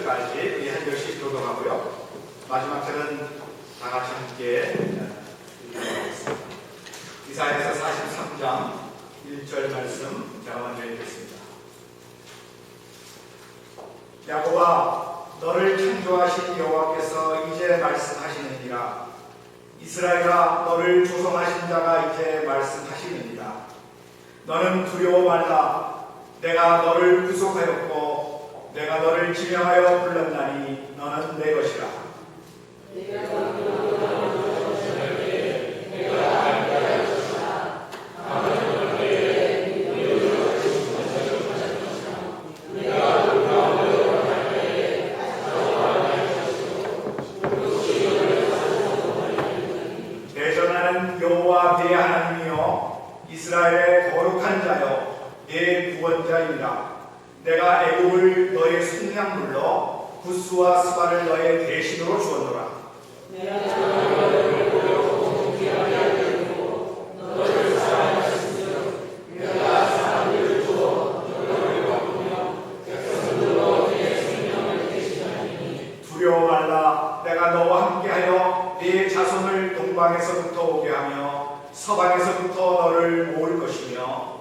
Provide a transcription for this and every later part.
10절까지 우리 한 절씩 교독하고요. 마지막 절은 다 같이 함께 읽어보겠습니다. 이사야서 43장 1절 말씀 제가 먼저 읽겠습니다. 야곱아, 너를 창조하신 여호와께서 이제 말씀하시느니라. 이스라엘아, 너를 조성하신 자가 이제 말씀하시느니라. 너는 두려워 말라. 내가 너를 구속하였고 내가 너를 지명하여 불렀나니 너는 내 것이라. 대전하는 여호와 네 하나님이여, 이스라엘의 거룩한 자여, 네 구원자이니라. 내가 애굽을 너의 속량물로 구스와 스바를 너의 대신으로 주었노라. 두려워 말라. 내가 너와 함께하여 네 자손을 동방에서부터 오게 하며 서방에서부터 너를 모을 것이며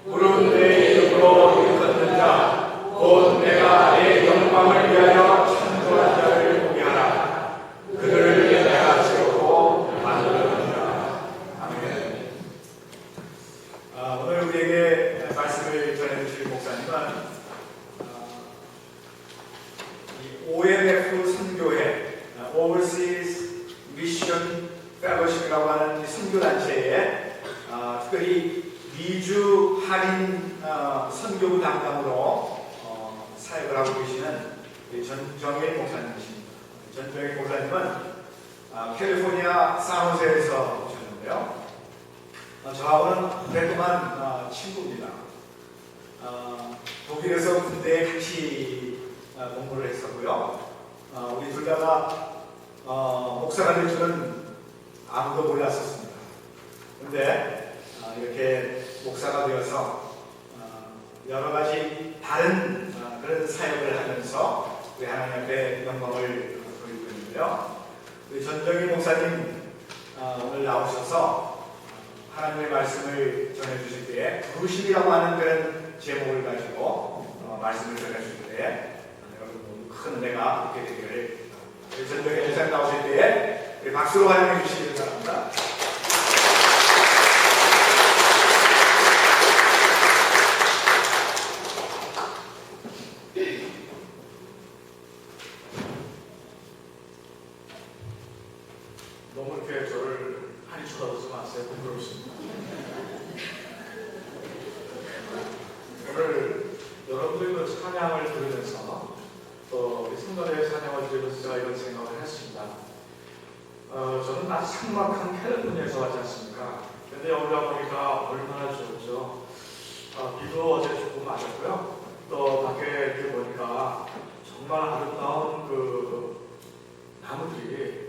푸른 내 이름으로 일컫는 자, 곧 내가 내 영광을 위하여 창조한 자를 보게 하라. 그들을 내가 세우고 만들었느니라. 아멘. 오늘 우리에게 말씀을 전해주실 목사님은 이 OMF 선교회, Overseas Mission Fellowship이라고 하는 이 선교단체에 특별히 미주 한인 선교부 담당으로 사역을 하고 계시는 전정일 목사님이십니다. 전정일 목사님은 캘리포니아 산호세에서 오셨는데요. 저하고는 오랫동안 친구입니다. 독일에서 군대에 같이 공부를 했었고요. 우리 둘 다가 목사가 될 줄은 아무도 몰랐었습니다. 그런데 이렇게 목사가 되어서 여러 가지 다른 그런 사역을 하면서 우리 하나님 앞에 영광을 돌리고 있는데요. 우리 전정희 목사님 오늘 나오셔서 하나님의 말씀을 전해주실 때에 부르심이라고 하는 그런 제목을 가지고 말씀을 전해주실 때에 여러분 큰 은혜가 있게 되기를 우리 전정희 목사님 나오실 때에 우리 박수로 환영해 주시기 바랍니다. 너무 이렇게 저를 많이 쳐다보지 마세요. 부끄럽습니다. 오늘 여러분들이 그 찬양을 들으면서 또 우리 성도의 찬양을 들으면서 제가 이런 생각을 했습니다. 저는 아주 삭막한 캘리포니아에서 왔지 않습니까? 근데 여기 와보니까 얼마나 좋죠. 비도 어제 조금 맞았고요. 또 밖에 이렇게 보니까 정말 아름다운 그 나무들이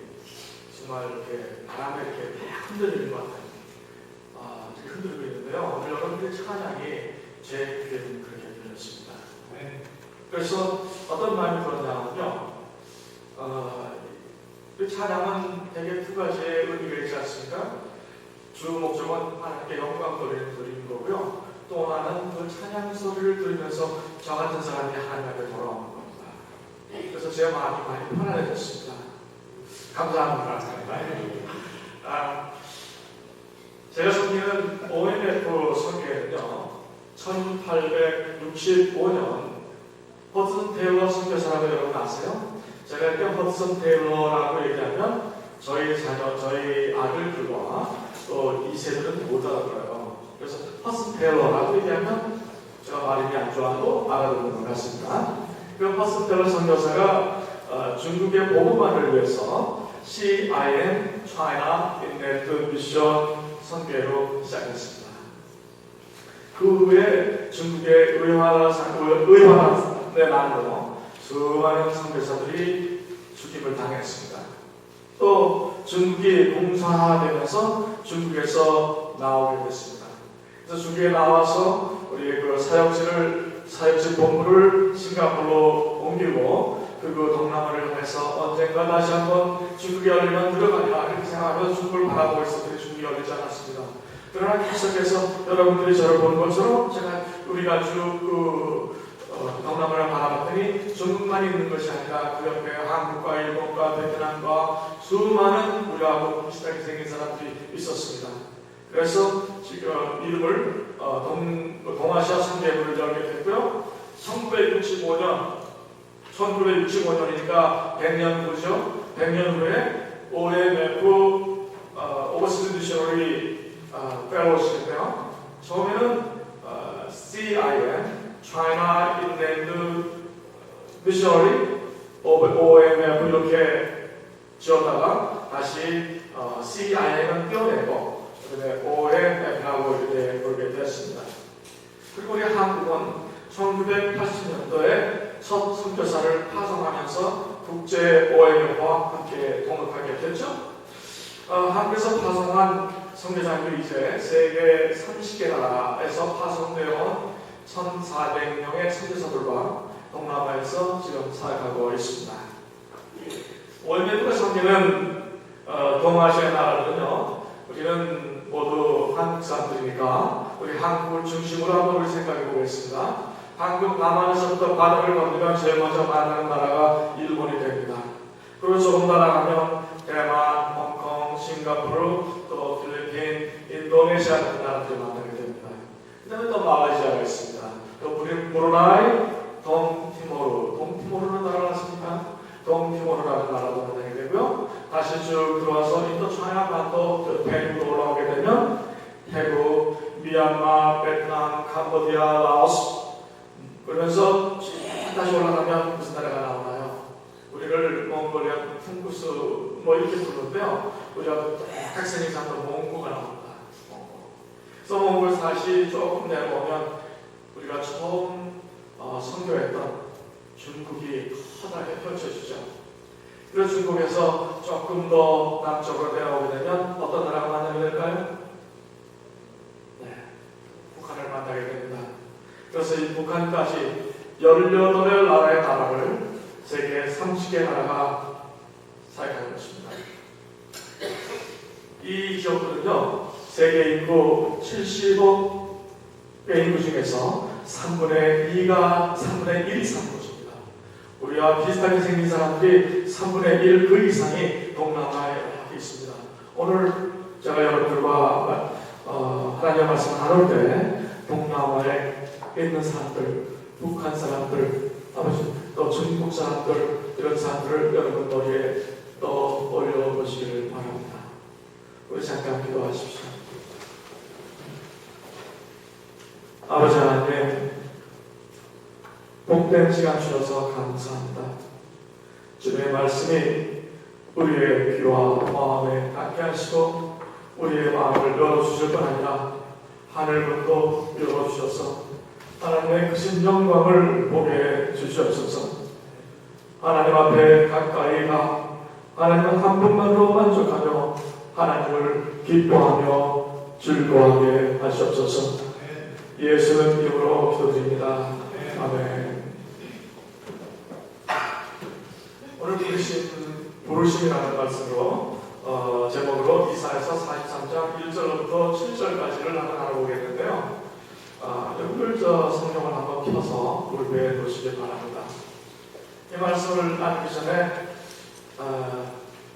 정말 이렇게 바람에 이렇게 막 흔들리는 것 같아요. 이렇게 흔들리고 있는데요. 오늘 여러분들의 찬양이 제 귀에는 그렇게 들렸습니다. 네. 그래서 어떤 마음이 들었냐면요. 그 찬양은 되게 두 가지의 의미가 있지 않습니까? 주 목적은 하나님께 영광 돌리는 소리인 거고요. 또 하나는 그 찬양 소리를 들으면서 저 같은 사람이 하나님 앞에 돌아오는 겁니다. 그래서 제 마음이 많이 편안해졌습니다. 감사합니다. 제가 섬기는 OMF 선교회는요, 1865년 허드슨 테일러 선교사라고 여러분 아세요? 제가 이렇게 허드슨 테일러라고 얘기하면 저희 자녀, 저희 아들들과 또 2세들은 못 알아들어요. 그래서 허드슨 테일러라고 얘기하면 제가 발음이 안 좋아도 알아듣는 것 같습니다. 그 허드슨 테일러 선교사가 중국의 복음화를 위해서 CIM China Internet Mission 선교회로 시작했습니다. 그 후에 중국의 의화란에 만으로 수많은 선교사들이 죽임을 당했습니다. 또 중국이 공산화되면서 중국에서 나오게 됐습니다. 그래서 중국에 나와서 우리 그 사역지 본부를 싱가포르로 옮기고 그 동남아를 향해서 언젠가 다시 한번 중국이 열리면 들어가리라 이렇게 생각하면서 중국을 바라보고 있었더니 중국이 열리지 않았습니다. 그러나 계속해서 여러분들이 저를 보는 것처럼 우리가 쭉 동남아를 바라봤더니 중국만 있는 것이 아니라 그 옆에 한국과 일본과 베트남과 수많은 우리하고 비슷하게 생긴 사람들이 있었습니다. 그래서 지금 이름을 동아시아 선교회를 열게 됐고요. 1965년이니까 100년 후죠. 100년 후에 OMF 오버시즈 미셔너리 펠로우십인데요. 처음에는 CIM China Inland Missionary OMF 이렇게 지었다가 다시 CIM은 떼어내고 그다음에 OMF라고 이렇게 부르게 되었습니다. 그리고 우리 한국은 1980년도에 첫 선교사를 파송하면서 국제 OMF와 함께 동역하게 됐죠. 한국에서 파송한 선교사님들이 이제 세계 30개 나라에서 파송되어 온 1,400명의 선교사들과 동남아에서 지금 사역하고 있습니다. OMF가 섬기는 동아시아 나라들은요, 우리는 모두 한국 사람들이니까 우리 한국을 중심으로 한번 우리 생각해 보겠습니다. 한국 남한에서부터 바다를 건너면 제일 먼저 만나는 나라가 일본이 됩니다. 그리고 조금 더 나가면 대만, 홍콩, 싱가포르, 또 필리핀, 인도네시아 같은 나라들을 만나게 됩니다. 그 다음에 또 말레이시아가 있습니다. 또 브루나이, 동티모르는 나라가 있습니까? 동티모르라는 나라도 만나게 되고요. 다시 쭉 들어와서 인도차이나 반도 태국으로 올라오게 되면 태국, 미얀마, 베트남, 캄보디아, 라오스 그러면서 다시 올라가면 무슨 나라가 나오나요? 우리를 몽골리아, 풍구스 이렇게 부르는데요. 우리가 딱 생긴 사람도 몽고가 나옵니다. 그래서 몽골에서 다시 조금 내려오면 우리가 처음 선교했던 중국이 커다랗게 펼쳐지죠. 그래서 중국에서 조금 더 남쪽으로 내려오게 되면 어떤 나라가 만나게 될까요? 네, 북한을 만나게 됩니다. 그래서 이 북한까지 18의 나라의 나라를 세계 30개 나라가 사역하는 것입니다. 이 지역들은요, 세계 인구 75개 인구 중에서 3분의 1이 사는 곳입니다. 우리와 비슷하게 생긴 사람들이 3분의 1 그 이상이 동남아에 있습니다. 오늘 제가 여러분들과 하나님의 말씀을 나눌 때 동남아에 있는 사람들, 북한 사람들, 또 중국 사람들 이런 사람들을 여러분 머리에 떠올려 보시기를 바랍니다. 우리 잠깐 기도하십시오. 아버지 하나님, 복된 시간 주셔서 감사합니다. 주님의 말씀이 우리의 귀와 마음에 닿게 하시고 우리의 마음을 열어주실 뿐 아니라 하늘문도 열어주셔서 하나님의 크신 영광을 보게 주시옵소서. 하나님 앞에 가까이 가 하나님 한 분만으로 만족하며 하나님을 기뻐하며 즐거워하게 하시옵소서. 예수는 이름으로 기도드립니다. 아멘. 오늘 부르심이라는 말씀으로 제목으로 이사야서 43장 1절부터 7절까지를 한번 알아보겠는데요. 여러분들 성경을 한번 펴서 물배에 놓으시기 바랍니다. 이 말씀을 나누기 전에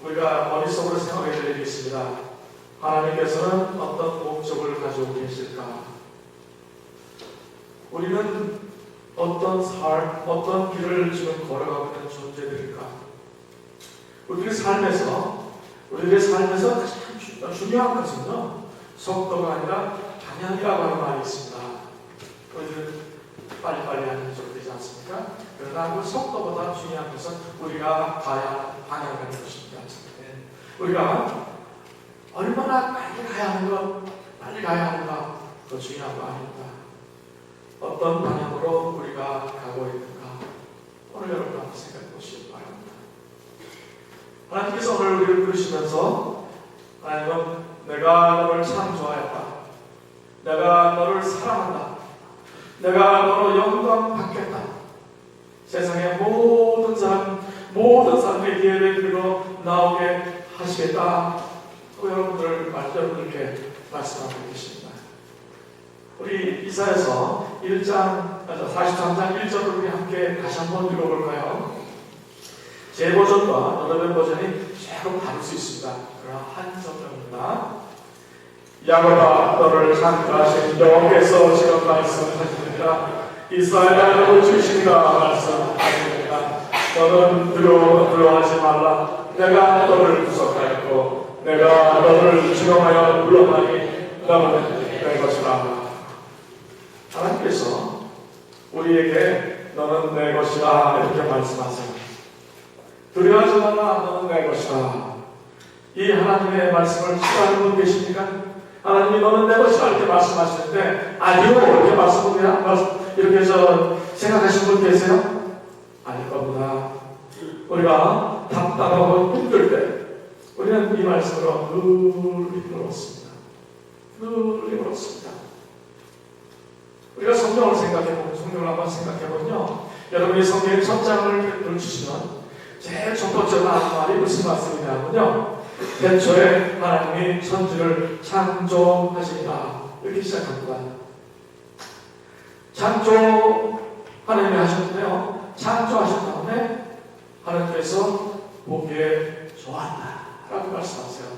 우리가 머릿속으로 생각해 될 일이 있습니다. 하나님께서는 어떤 목적을 가지고 계실까? 우리는 어떤 삶, 어떤 길을 지금 걸어가고 있는 존재들일까? 우리의 삶에서 가장 중요한 것은요, 속도가 아니라 방향이라고 하는 말이 있습니다. 우리는 빨리빨리 하는 쪽이 되지 않습니까? 그러나 그 속도보다 중요한 것은 우리가 가야 하는 방향이라는 것입니다. 우리가 얼마나 빨리 가야 하는가 더 중요한 거 아닙니다. 어떤 방향으로 우리가 가고 있는가 오늘 여러분 한번 생각해 보시기 바랍니다. 하나님께서 오늘 우리를 부르시면서 하나님은 내가 너를 참 좋아했다. 내가 너를 사랑한다. 내가 너로 영광 받겠다. 세상의 모든 사람의 기회를 들고 나오게 하시겠다. 여러분들께 말씀하고 계십니다. 우리 이사야서 43장 1절을 우리 함께 다시 한번 읽어볼까요? 제 버전과 여러분 버전이 조금 다를 수 있습니다. 그러나 한 성경입니다. 야곱아 너를 창조하신 여호와께서 지금 말씀하십니다. 이스라엘을 주시니가 말씀하십니다. 너는 두려워하지 말라. 내가 너를 구속하였고 내가 너를 지명하여 불렀나니 너는 내 것이라. 하나님께서 우리에게 너는 내 것이라 이렇게 말씀하세요. 두려워하지 말라. 너는 내 것이라. 이 하나님의 말씀을 싫어하는 분 계십니까? 하나님이 너는 내 것이라 이렇게 말씀하시는데 아니요 이렇게 해서 생각하시는 분 계세요? 아닐 겁니다. 우리가 답답하고 힘들 때 우리는 이 말씀으로 늘 힘을 얻습니다. 우리가 성경을 한번 생각해보면요. 여러분이 성경의 첫 장을 들추시면 제일 첫 번째로 나오는 말이 무슨 말씀이냐면요. 태초에 하나님이 천지를 창조하시니라 이렇게 시작합니다. 창조 하나님이 하셨는데요. 창조하신 다음에 하나님께서 보기에 좋았다 라고 말씀하세요.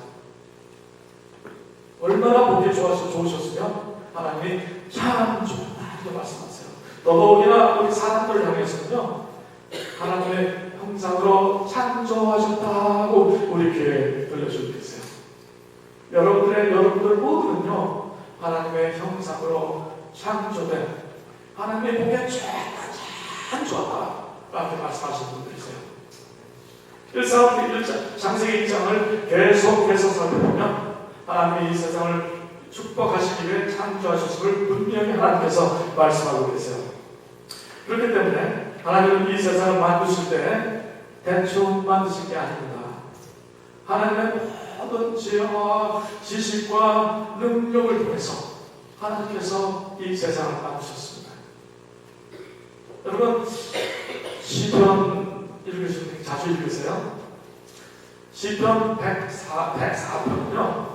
얼마나 보기에 좋으셨으면 하나님이 참 좋다 이렇게 말씀하세요. 더더욱이나 우리 사람들을 향해서는요. 하나님의 형상으로 창조하셨다고 우리 귀에 들려주고 계세요. 여러분들 모두는요. 하나님의 형상으로 창조된 하나님의 보기에 참 좋았다 라고 말씀하시는 분들이세요. 창세기 1장을 계속해서 살펴보면 하나님이 이 세상을 축복하시기 위해 창조하셨음을 분명히 하나님께서 말씀하고 계세요. 그렇기 때문에 하나님은 이 세상을 만드실 때 대충 만드신 게 아닙니다. 하나님의 모든 지혜와 지식과 능력을 통해서 하나님께서 이 세상을 만드셨습니다. 여러분 시편 읽으시면 자주 읽으세요. 시편 104편은요.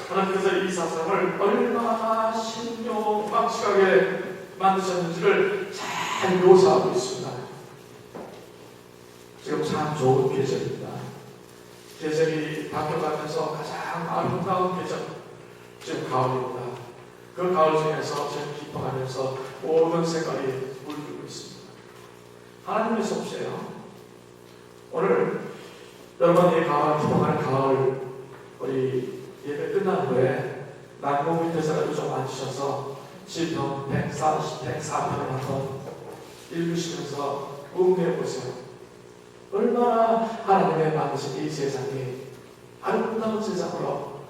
하나님께서 이 세상을 얼마나 신묘막측하게 만드셨는지를 잘 묘사하고 있습니다. 지금 참 좋은 계절입니다. 계절이 바뀌어가면서 가장 아름다운 계절, 지금 가을입니다. 그 가을 중에서 지금 기뻐하면서 모든 색깔이 물들고 있습니다. 하나님의 섭씨예요. 오늘 여러분 이 가을, 기뻐하는 가을 우리 예배 끝난 후에 낙목 밑에서라도 좀 앉으셔서 시편 104편을 한번 읽으시면서 음미해보세요. 얼마나 하나님의 만드신 이 세상이 아름다운 세상으로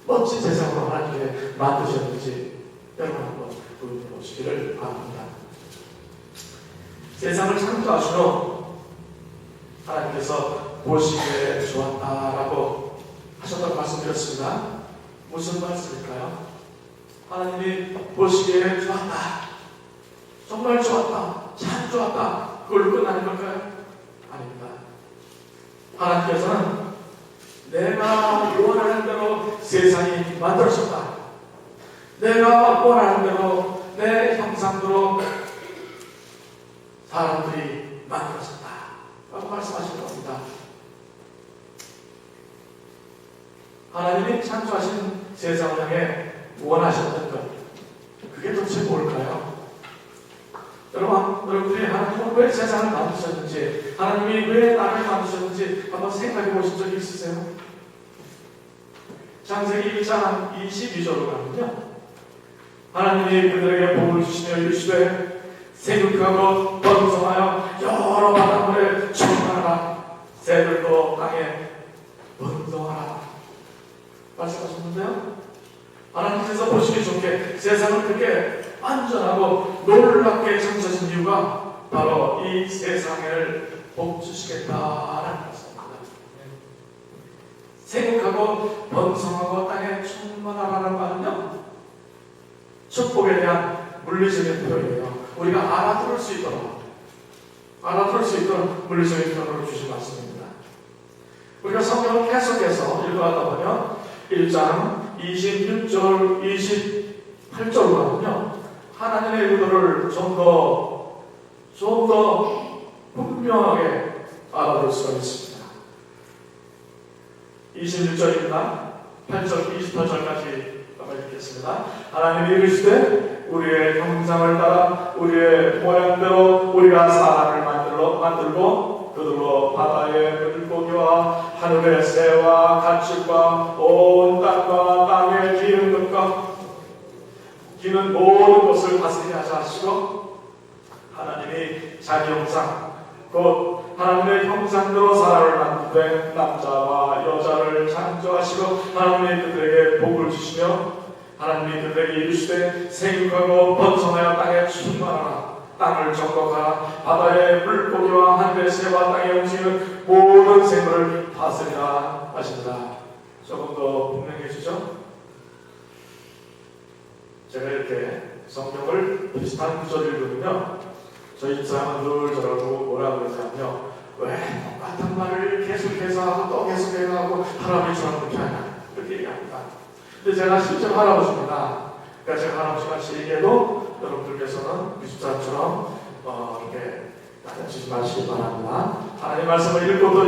멋진 세상으로 하나님께 만드셨는지 여러분 한번 음미해보시기를 바랍니다. 세상을 창조하신 후 하나님께서 보시기에 좋았다라고 하셨다고 말씀드렸습니다. 무슨 말씀일까요? 하나님이 보시기에 좋았다. 정말 좋았다. 참 좋았다. 그걸로 끝나는 걸까요? 아닙니다. 하나님께서는 내가 원하는 대로 세상이 만들어졌다. 내가 원하는 대로 내 형상대로 사람들이 만들어졌다. 라고 말씀하시는 겁니다. 하나님이 창조하신 세상을 향해 원하셨던 것, 그게 도대체 뭘까요? 여러분들이 하나님은 왜 세상을 만드셨는지, 하나님이 왜 나를 만드셨는지 한번 생각해 보신 적이 있으세요? 창세기 1장 22절로 가면요, 하나님이 그들에게 복을 주시며 이르시되 생육하고 번성하여 여러 바닷물에 충만하라. 새들도 땅에 번성하라 말씀하셨는데요, 하나님께서 보시기 좋게 세상을 그렇게 안전하고 놀랍게 창조하신 이유가 바로 이 세상을 복 주시겠다라는 말씀입니다. 생육하고 번성하고 땅에 충만하라는 말은요, 축복에 대한 물리적인 표현이에요. 우리가 알아들을 수 있도록 물리적인 표현으로 주신 말씀입니다. 우리가 성경을 계속해서 읽어가다 보면 1장 26절 28절로는요, 하나님의 의도를 좀 더 분명하게 알아볼 수가 있습니다. 26절입니다. 8절, 28절까지 읽겠습니다. 하나님이 이르시되 우리의 형상을 따라 우리의 모양대로 우리가 사람을 만들고 그들로 바다의 물고기와 하늘의 새와 가축과 온 땅과 땅에 기는 것과 기는 모든 것을 다스리게 하자 하시고, 하나님이 자기 형상 곧 하나님의 형상대로 사람을 만드되 남자와 여자를 창조하시고 하나님이 그들에게 복을 주시며 하나님이 그들에게 이르시되 생육하고 번성하여 땅에 충만하라. 땅을 정복하라. 바다의 물고기와 하늘의 새와 땅에 움직이는 모든 생물을 다스리라 하신다. 조금 더 분명해지죠? 제가 이렇게 성경을 비슷한 구절을 읽으면요, 저희 집사람은 늘 저라고 뭐라고 그러냐면요, 왜 똑같은 말을 계속해서 하고 또 계속해서 하고 할아버지처럼 그렇게 하냐, 그렇게 얘기합니다. 근데 제가 실제로 할아버지입니다. 그러니까 제가 할아버지 같이 얘기해도 여러분들께서는 우리 집사람처럼 이렇게 따라주지 마시기 바랍니다. 하나님 말씀을 읽고 또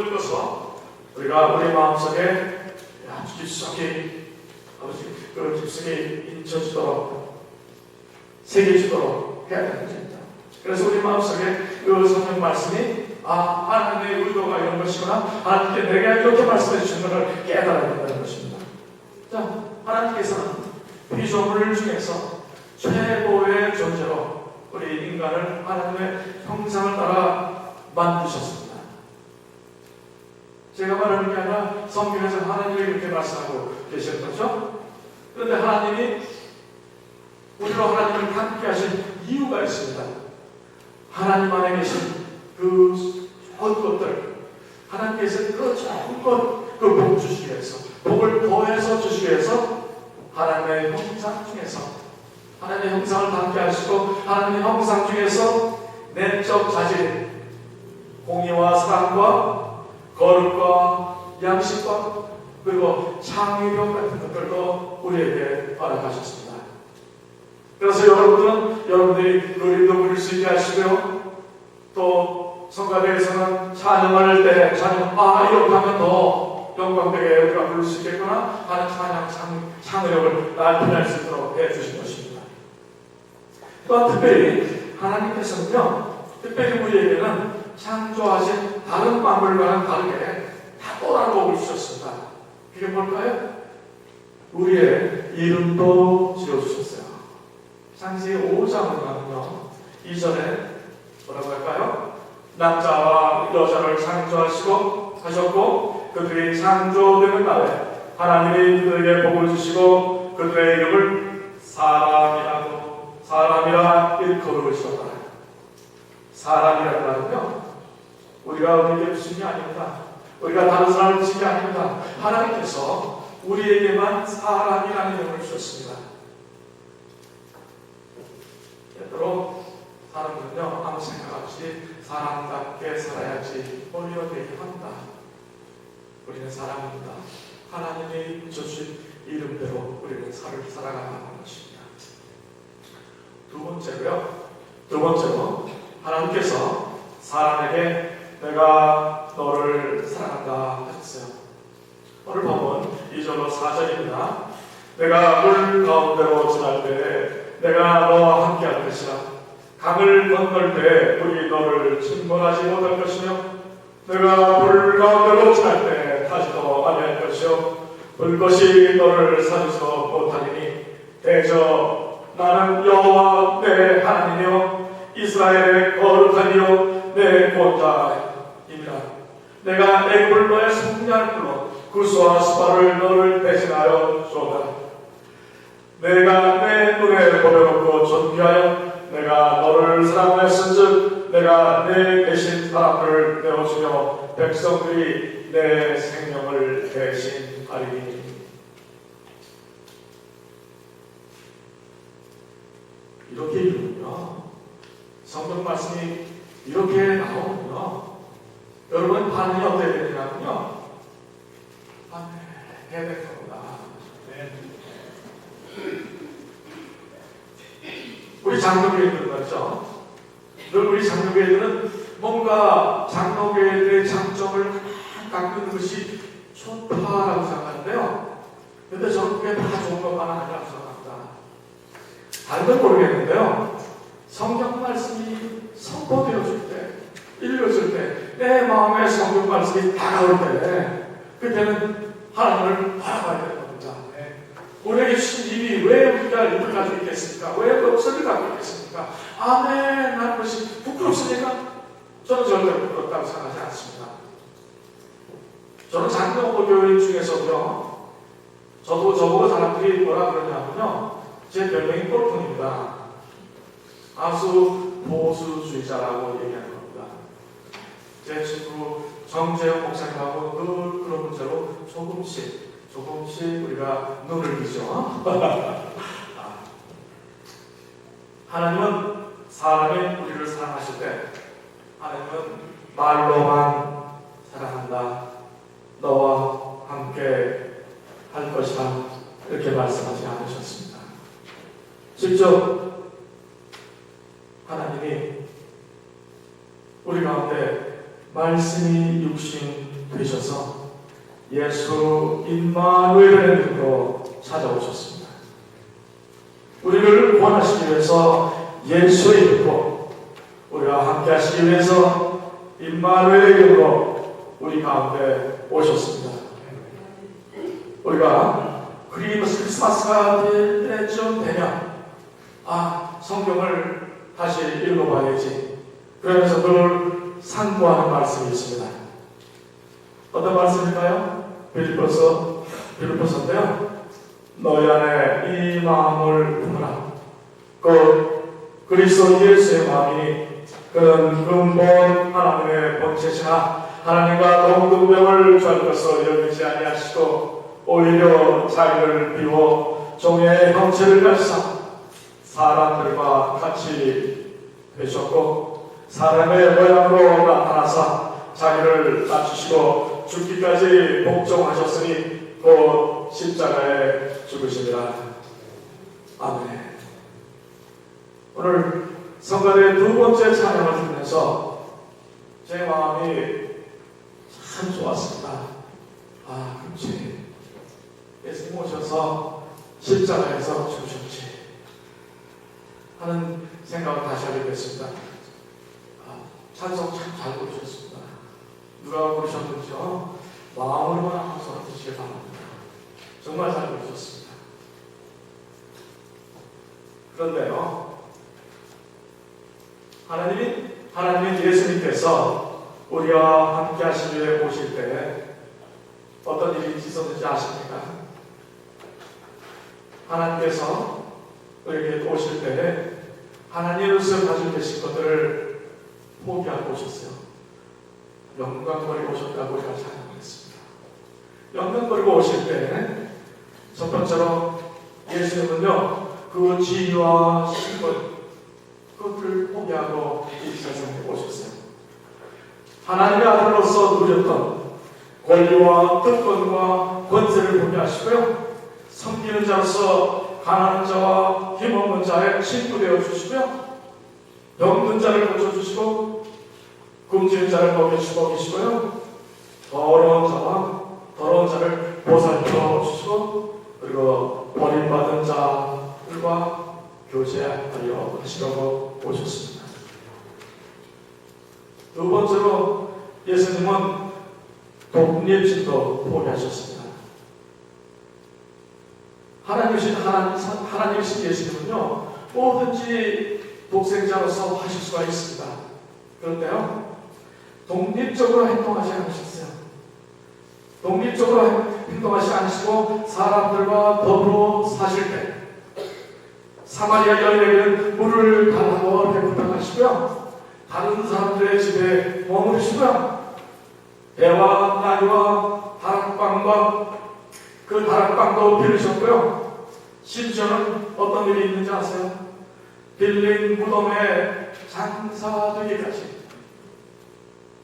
읽어서 우리가 우리 마음속에 아주 깊숙이 그 깊숙이 인쳐지도록 새겨지도록 해야 되는 것입니다. 그래서 우리 마음속에 그 성경 말씀이 하나님의 의도가 이런 것이구나, 하나님께 내가 이렇게 말씀해 주시는 것을 깨달아야 된다는 것입니다. 자, 하나님께서는 피조물 중에서 최고의 존재로 우리 인간을 하나님의 형상을 따라 만드셨습니다. 제가 말하는 게 아니라 성경에서 하나님이 이렇게 말씀하고 계시는 거죠. 그런데 하나님이 우리로 하나님을 함께 하신 이유가 있습니다. 하나님 안에 계신 그 좋은 것들, 하나님께서 그 좋은 것, 그 복 주시기 위해서, 복을 더해서 주시기 위해서 하나님의 형상 중에서, 하나님의 형상을 함께 하시고 하나님의 형상 중에서 내적 자질, 공의와 사랑과 거룩과 양식과 그리고 창의력 같은 것들도 우리에게 허락하셨습니다. 그래서 여러분들이 그림도 그릴 수 있게 하시고요, 또 성가대에서는 찬양할 때 이렇게 하면 더 영광되게 우리가 부를 수 있겠구나 하는 창의력을 나타낼 수 있도록 해주신 것입니다. 또한 특별히 하나님께서는요, 특별히 우리에게는 창조하신 다른 만물과는 다르게 탁월한 복을 주셨습니다. 그게 뭘까요? 우리의 이름도 지어주셨어요. 창세기 5장을 가면요, 이전에 뭐라고 할까요? 남자와 여자를 창조하시고 하셨고, 그들이 창조되는 날에 하나님이 그들에게 복을 주시고 그들의 이름을 사람이라 일컬으셨다. 사람이라는 말은요, 우리가 우리에게 주신 게 아닙니다. 우리가 다른 사람을 주신 게 아닙니다. 하나님께서 우리에게만 사람이라는 이름을 주셨습니다. 예로 사람들은요, 아무 생각 없이 사람답게 살아야지 이렇게 얘기합니다. 우리는 사람입니다. 하나님이 붙여주신 이름대로 우리는 살아가는 것입니다. 두 번째로 하나님께서 사람에게 내가 너를 사랑한다 하셨어요. 오늘 본문 2절로 4절입니다. 내가 물 가운데로 지날 때 내가 너와 함께 할 것이라. 강을 건널 때 물이 너를 침몰하지 못할 것이며 내가 불 가운데로 지날 때 타지도 아니할 것이요 불것이 너를 사지도 못하리니 대저 나는 여호와 내 하나님이요 이스라엘의 거룩한 이요 내 구원자입니다. 내가 애굽을 너의 성리한 불로 구수와 수발을 너를 대신하여 주었다. 내가 내 눈에 보여놓고 존귀하여 내가 너를 사랑하였은즉 내가 내 대신 사람들을 내어주며 백성들이 내 생명을 대신하리니. 이렇게 이루군요. 성경 말씀이 이렇게 나오군요. 여러분 반응이 어떻게 되느냐면요. 해야 될 겁니다. 우리 장로교회들 맞죠? 우리 장로교회들은 뭔가 장로교회들의 장점을 깎는 것이 좋다라고 생각하는데요. 근데 저는 그게 다 좋은 것만 아니라고 생각합니다. 다른 건 모르겠는데요. 성경 말씀이 선포되어질 때, 읽어질 때, 내 마음에 성경 말씀이 다가올 때, 그때는 하나님을 바라봐야 되는 겁니다. 우리에게 주신 일이 왜 우리가 입을 가지고 있겠습니까? 왜 목소리를 갖고 있겠습니까? 아멘 하는 것이 부끄럽습니까? 저는 절대 부끄럽다고 생각하지 않습니다. 저는 장로교 교인 중에서도요, 저도 저보고 사람들이 뭐라 그러냐면요, 제 별명이 꼴통입니다. 아주 보수주의자라고 얘기하는 겁니다. 제 친구 정재영 목사님하고 늘 그런 문제로 조금씩 우리가 눈을 비죠. 하나님은 사람이 우리를 사랑하실 때 하나님은 말로만 사랑한다, 너와 함께 할 것이다, 이렇게 말씀하지 않으셨습니다. 직접 하나님이 우리 가운데 말씀이 육신 되셔서 예수 임마누엘의 이름으로 찾아오셨습니다. 우리를 구원하시기 위해서 예수의 이름으로, 우리와 함께 하시기 위해서 임마누엘의 이름으로 우리 가운데 오셨습니다. 우리가 크리스마스가 될 때쯤 되면 성경을 다시 읽어봐야지, 그러면서 그걸 상고하는 말씀이 있습니다. 어떤 말씀일까요? 빌립보서인데요. 너희 안에 이 마음을 품으라. 그리스도 예수의 마음이니 그는 근본 하나님의 본체시나 하나님과 동등됨을 줄 것을 여기지 아니하시고 오히려 자기를 비워 종의 형체를 가지사 사람들과 같이 되셨고 사람의 모양으로 나타나사 자기를 낮추시고 죽기까지 복종하셨으니 곧 십자가에 죽으시리라. 아멘. 오늘 성가대의 두 번째 찬양을 들으면서 제 마음이 참 좋았습니다. 그렇지. 예수님 오셔서 십자가에서 죽으셨지 하는 생각을 다시 하게 됐습니다. 찬송 참 잘 부르셨습니다. 누가 부르셨는지요? 마음으로만 한번 듣시길 바랍니다. 정말 잘 부르셨습니다. 그런데요, 하나님인 예수님께서 우리와 함께 하시기 위해 오실 때 어떤 일이 있었는지 아십니까? 하나님께서 우리에게 오실 때 하나님으로서 가지고 계신 것들을 포기하고 오셨어요. 영광버리고 오셨다고 우리가 찬양했습니다. 영광버리고 오실 때 첫 번째로 예수님은요, 그 지위와 신분, 그것을 포기하고 이 세상에 오셨어요. 하나님의 아들로서 누렸던 권리와 특권과 권세를 포기하시고요, 섬기는 자로서 가난한 자와 힘없는 자의 친구되어 주시며 병든 자를 고쳐주시고 굶주린 자를 먹이시고요, 더러운 자를 보살펴 주시고, 그리고 버림받은 자들과 교제하려 하시려고 오셨습니다. 두 번째로 예수님은 독립심도 포기하셨습니다. 하나님이신 예수님은요, 뭐든지 독생자로서 하실 수가 있습니다. 그런데요, 독립적으로 행동하지 않으셨어요. 독립적으로 행동하지 않으시고 사람들과 더불어 사실 때 사마리아 여인에게는 물을 달라고 이렇게 부탁하시고요, 다른 사람들의 집에 머무르시고요, 해와 나리와 다락방과 그 다락방도 빌리셨고요. 심지어는 어떤 일이 있는지 아세요? 빌린 무덤에 장사되기까지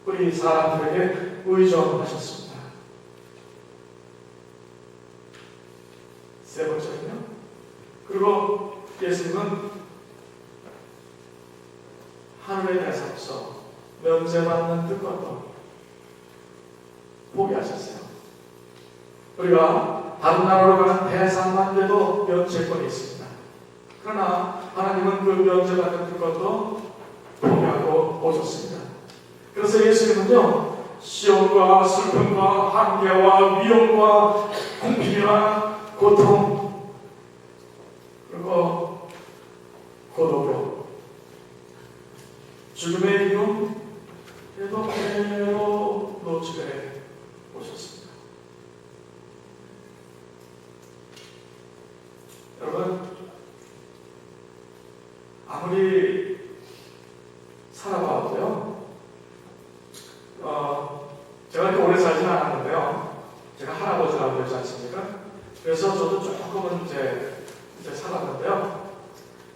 우리 사람들에게 의존하셨습니다. 세 번째는요. 그리고 예수님은 하늘의 대상에서 면제받는 뜻과도 포기하셨어요. 우리가 다른 나라로 가는 대상만 돼도 면제권이 있습니다. 그러나 하나님은 그 면제받는 뜻과도 포기하고 오셨습니다. 그래서 예수님은요, 시험과 슬픔과 한계와 위험과 공핍이나 고통 그리고 고독으로 죽음의 이름 그래도 그대로 노출해 오셨습니다. 여러분, 아무리 살아봐도요, 제가 이렇게 오래 살지는 않았는데요, 제가 할아버지라고 그러지 않습니까? 그래서 저도 조금은 이제 살았는데요,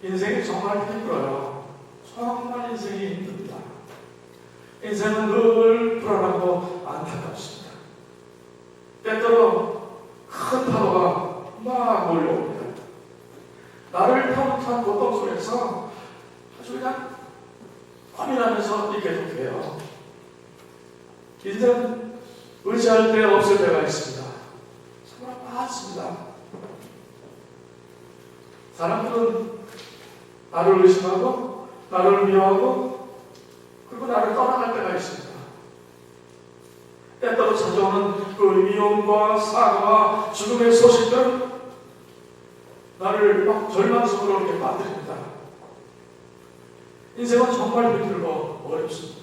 인생이 정말 힘들어요. 정말 인생이 힘듭니다. 인생은 늘 불안하고 안타깝습니다. 때때로 큰 파도가 막 몰려옵니다. 나를 타박한 고통 속에서 아주 그냥 고민하면서 있게 돼요. 인생은 의지할 때 없을 때가 있습니다. 정말 많습니다. 사람들은 나를 의심하고 나를 미워하고 그리고 나를 떠나갈 때가 있습니다. 때때로 찾아오는 그 위험과 사고와 죽음의 소식들은 나를 막 절망 속으로 이렇게 빠뜨립니다. 인생은 정말 힘들고 어렵습니다.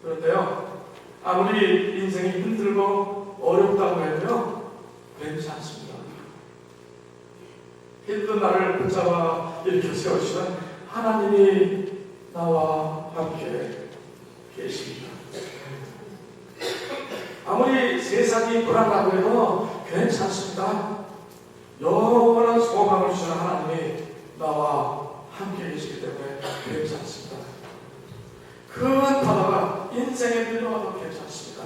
그런데요, 아무리 인생이 힘들고 어렵다고 해도요, 괜찮습니다. 힘든 나를 붙잡아 일으켜 세우시는 하나님이 나와 함께 계십니다. 아무리 세상이 불안하고 해도 괜찮습니다. 영원한 소망을 주시는 하나님이 나와 함께 계시기 때문에 괜찮습니다. 큰 바다가 인생에 밀려와도 괜찮습니다.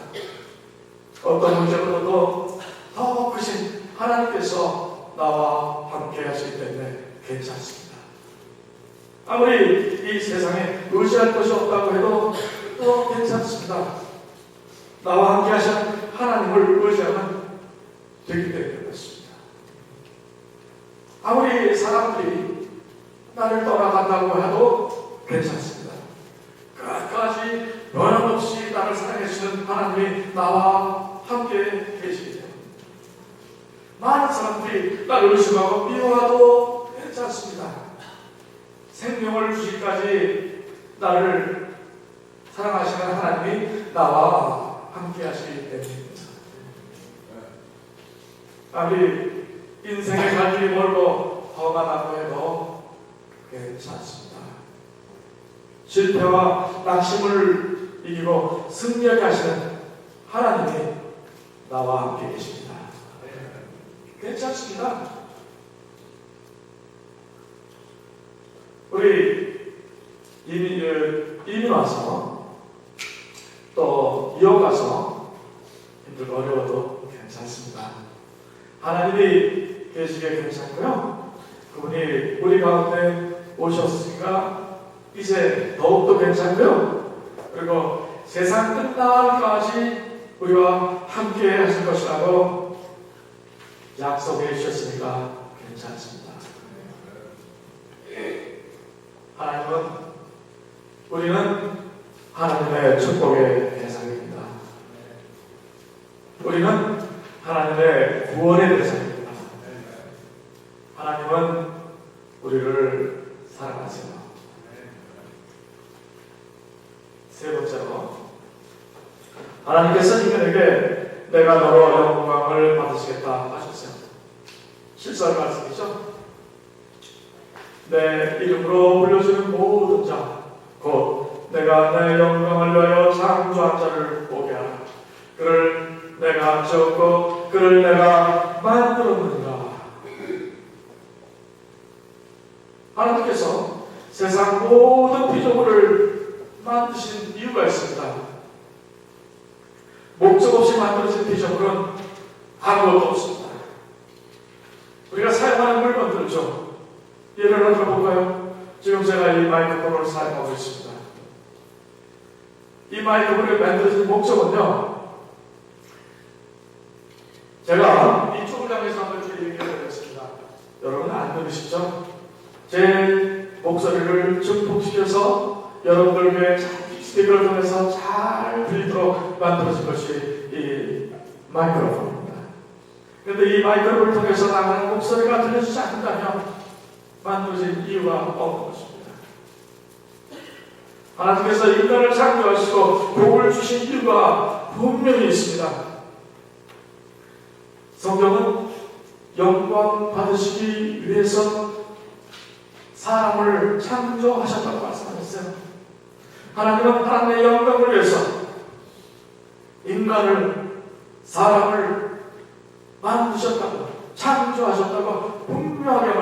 어떤 문제보다도 더 크신 하나님께서 나와 함께 하시기 때문에 괜찮습니다. 아무리 이 세상에 의지할 것이 없다고 해도 또 괜찮습니다. 나와 함께 하신 하나님을 의지하면 되기 때문에 그렇습니다. 아무리 사람들이 나를 떠나간다고 해도 괜찮습니다. 끝까지 변함없이 나를 사랑해주시는 하나님이 나와 함께 계시기 때문에 많은 사람들이 나를 의심하고 미워하도 괜찮습니다. 생명을 주시기까지 나를 사랑하시는 하나님이 나와 함께 하시기 때문입니다. 아무리 인생의 갈 길이 멀고 험하다고 해도 괜찮습니다. 실패와 낙심을 이기고 승리하게 하시는 하나님이 나와 함께 계십니다. 괜찮습니다. 우리 이민 와서 또 이어가서 힘들고 어려워도 괜찮습니다. 하나님이 계시기에 괜찮고요. 그분이 우리 가운데 오셨으니까 이제 더욱더 괜찮고요. 그리고 세상 끝날까지 우리와 함께 하실 것이라고 약속해 주셨으니까 괜찮습니다. 하나님은 우리는 하나님의 축복의 대상입니다. 우리는 하나님의 구원의 대상입니다. 하나님은 우리를 사랑하세요. 세 번째로, 하나님께서 인간에게 내가 너로 영광을 받으시겠다 하셨어요. 실수할 말씀이죠. 내 이름으로 불려주는 모든 자, 곧 내가 내 영광을 위하여 창조한 자를 보게 하라. 그를 내가 지었고 그를 내가 만들었느니라. 하나님께서 세상 모든 피조물을 만드신 이유가 있습니다. 목적 없이 만들어진 피조물은 아무것도 없습니다. 우리가 사용하는 물건들죠. 예를 들어볼까요? 지금 제가 이 마이크폰을 사용하고 있습니다. 이 마이크폰을 만들어진 목적은요, 제가 이쪽을 향해서 한번 얘기를 해보겠습니다. 여러분 안 들으시죠? 제 목소리를 증폭시켜서 여러분들에게 스피커를 통해서 잘 들리도록 만들어진 것이 이 마이크로폰입니다. 그런데 이 마이크로폰을 통해서 나가는 목소리가 들려주지 않는다면 만들어진 이유가 없는 것입니다. 하나님께서 인간을 창조하시고 복을 주신 이유가 분명히 있습니다. 성경은 영광 받으시기 위해서 사람을 창조하셨다고 말씀하셨어요. 하나님은 하나님의 영광을 위해서 인간을, 사람을 만드셨다고, 창조하셨다고 분명하게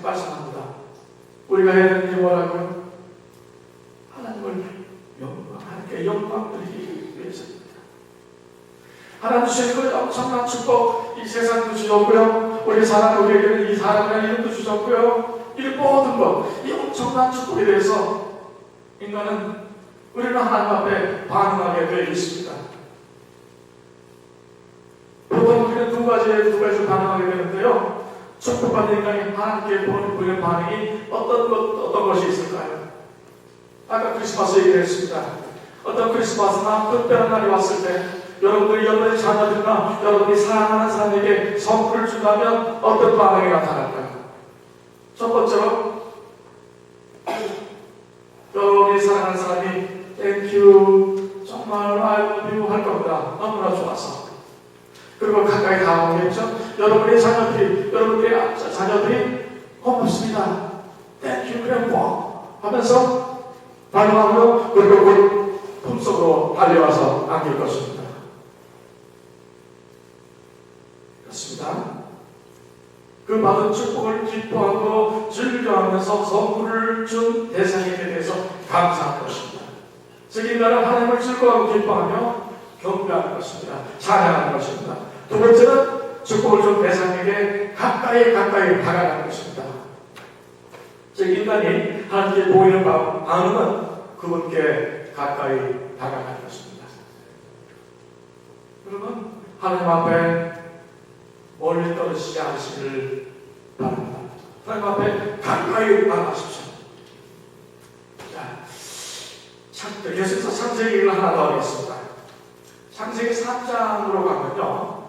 말씀합니다. 우리가 해야 되는 게 뭐라고요? 하나님께 영광 드리기 위해서입니다. 하나님 주신 그 엄청난 축복, 이 세상도 주셨고요, 우리 사람, 우리에게는 이 사람의 이름도 주셨고요, 이 모든 것, 이 엄청난 축복에 대해서 인간은, 우리는 하나님 앞에 반응하게 되어 있습니다. 보통 우리는 두 가지 반응하게 되는데요. 축복받은 인간이 하나님께 보이는 반응이 어떤 것이 있을까요? 아까 크리스마스 얘기를 했습니다. 어떤 크리스마스나 특별한 날이 왔을 때 여러분의 자녀들이나 여러분이 사랑하는 사람에게 선물을 준다면 어떤 반응이 나타날까요? 첫 번째로 여러분이 사랑하는 사람이 Thank you, 정말 I love you 할 겁니다. 너무나 좋아서. 그리고 가까이 다가오겠죠. 여러분의 자녀들이 고맙습니다, Thank you, grandpa 하면서 반응하고요. 그리고 그 품속으로 달려와서 안길 것입니다. 그렇습니다. 그 받은 축복을 기뻐하고 즐겨하면서 선물을 준 대상에게 대해서 감사할 것입니다. 즉 인간은 하나님을 즐거워하고 기뻐하며 경배하는 것입니다. 찬양하는 것입니다. 두 번째는 축복을 준 대상에게 가까이 다가가는 것입니다. 즉 인간이 하나님께 보이는 반응은 그분께 가까이 다가가는 것입니다. 여러분, 하나님 앞에 멀리 떨어지지 않으시기를 바랍니다. 하나님 앞에 가까이 나가십시오. 자, 계속해서 창세기를 하나 더 하겠습니다. 창세기 3장으로 가면요,